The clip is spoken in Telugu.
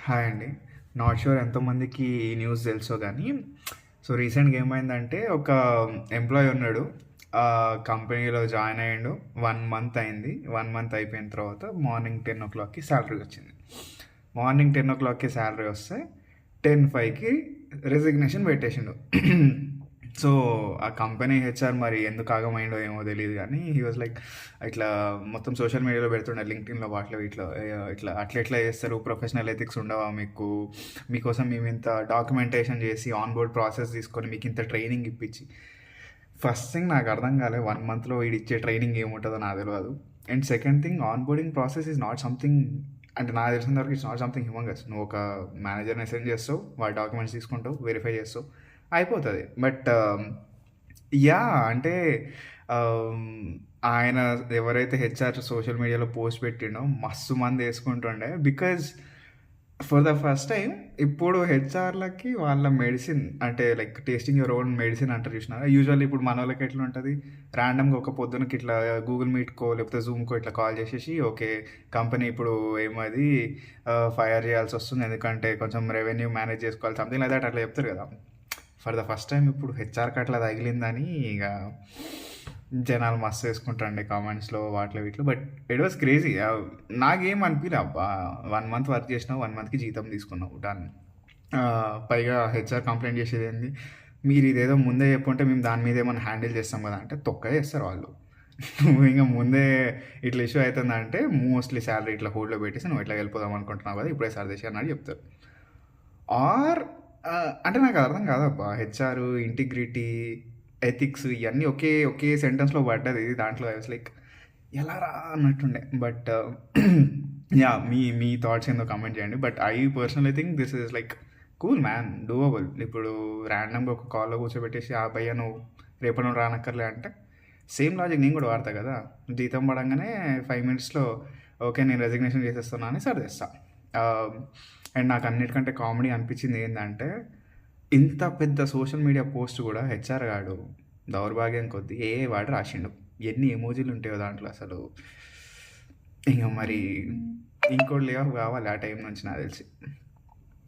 హాయ్ అండి. నాట్ షూర్ ఎంతమందికి ఈ న్యూస్ తెలుసో కానీ సో రీసెంట్గా ఏమైందంటే ఒక ఎంప్లాయీ ఉన్నాడు. ఆ కంపెనీలో జాయిన్ అయ్యిండు. 1 మంత్ అయింది. 1 మంత్ అయిపోయిన తర్వాత మార్నింగ్ 10 o'clockకి శాలరీ వచ్చింది. మార్నింగ్ 10 o'clockకి శాలరీ వస్తే 10:05కి రెసిగ్నేషన్ పెట్టేసిండు. సో ఆ కంపెనీ హెచ్ఆర్ మరి ఎందుకు ఆగమైండో ఏమో తెలియదు కానీ హీ వాజ్ లైక్ ఇట్లా మొత్తం సోషల్ మీడియాలో పెడుతుండే, లింక్డ్ఇన్లో వాటిలో ఇట్లా ఇట్లా అట్లా ఎట్లా చేస్తారు, ప్రొఫెషనల్ ఎథిక్స్ ఉండవా మీకు, మీకోసం మేము ఇంత డాక్యుమెంటేషన్ చేసి ఆన్ బోర్డ్ ప్రాసెస్ తీసుకొని మీకు ఇంత ట్రైనింగ్ ఇప్పించి. ఫస్ట్ థింగ్ నాకు అర్థం కాలే 1 మంత్లో వీడు ఇచ్చే ట్రైనింగ్ ఏముంటుందో నాకు తెలియదు. And second thing, on boarding process is not something, అంటే నాకు తెలిసిన వరకు ఇట్స్ నాట్ సంథింగ్ హ్యూమంగస్. నువ్వు ఒక మేనేజర్ని అసైన్ చేస్తావు, వాడి డాక్యుమెంట్స్ తీసుకుంటావు, వెరిఫై చేస్తావు, అయిపోతుంది. బట్ యా అంటే um, ఆయన ఎవరైతే హెచ్ఆర్ సోషల్ మీడియాలో పోస్ట్ పెట్టిండో మస్తు మంది వేసుకుంటుండే. Because for the first time ఇప్పుడు హెచ్ఆర్లకి వాళ్ళ మెడిసిన్ అంటే like tasting your own medicine అంటారు చూసినారా. యూజువల్లీ ఇప్పుడు మన వాళ్ళకి ఎట్లా ఉంటుంది, ర్యాండమ్గా ఒక పొద్దునకి ఇట్లా గూగుల్ మీట్కో లేకపోతే జూమ్కో ఇట్లా కాల్ చేసేసి ఓకే కంపెనీ ఇప్పుడు ఏమది ఫైర్ చేయాల్సి వస్తుంది ఎందుకంటే కొంచెం రెవెన్యూ మేనేజ్ చేసుకోవాలి సంథింగ్ లైక్ దట్ అట్లా చెప్తారు కదా. ఫర్ ద ఫస్ట్ టైం ఇప్పుడు హెచ్ఆర్కి అట్లా తగిలిందని ఇక జనాలు మస్తు వేసుకుంటారండి కామెంట్స్లో వాటిలో వీటిలో. But it was crazy. నాకేం అనిపించలే, అబ్బా 1 మంత్ వర్క్ చేసినావు, 1 మంత్కి జీతం తీసుకున్నావు డన్. పైగా హెచ్ఆర్ కంప్లైంట్ చేసేది ఏంది, మీరు ఇదేదో ముందే చెప్పుంటే మేము దాని మీద ఏమైనా హ్యాండిల్ చేస్తాం కదా అంటే తొక్క చేస్తారు వాళ్ళు. నువ్వు ఇంకా ముందే ఇట్లా ఇష్యూ అవుతుందంటే మోస్ట్లీ శాలరీ ఇట్లా హోల్డ్లో పెట్టేసి నువ్వు ఇట్లా వెళ్ళిపోదాం అనుకుంటున్నావు కదా, ఇప్పుడే సార్ చేసి అన్నట్టు చెప్తారు. ఆర్ అంటే నాకు అర్థం కాదబ్బా, హెచ్ఆర్ ఇంటిగ్రిటీ ఎథిక్స్ ఇవన్నీ ఒకే ఒకే సెంటెన్స్లో పడ్డది. దాంట్లో ఐ వాస్ లైక్ ఎలా రా అన్నట్టుండే. బట్ యా మీ మీ థాట్స్ ఏందో కమెంట్ చేయండి. But I personally think this is like cool man, doable. ఇప్పుడు ర్యాండమ్గా ఒక కాల్లో కూర్చోబెట్టేసి ఆ భయ్య నువ్వు రేపు నువ్వు రానక్కర్లే అంటే సేమ్ లాజిక్ నేను కూడా వాడతా కదా. జీతం పడంగానే 5 minutesలో ఓకే నేను రెసిగ్నేషన్ చేసేస్తున్నా అని సరి తెస్తా. అండ్ నాకు అన్నిటికంటే కామెడీ అనిపించింది ఏంటంటే ఇంత పెద్ద సోషల్ మీడియా పోస్ట్ కూడా హెచ్ఆర్ గాడు దౌర్భాగ్యం కొద్దీ వాడు రాసిండు. ఎన్ని ఎమోజీలు ఉంటాయో దాంట్లో అసలు. ఇంకా మరి ఇంకోటి లేవు కావాలి ఆ టైం నుంచి నాకు తెలిసి.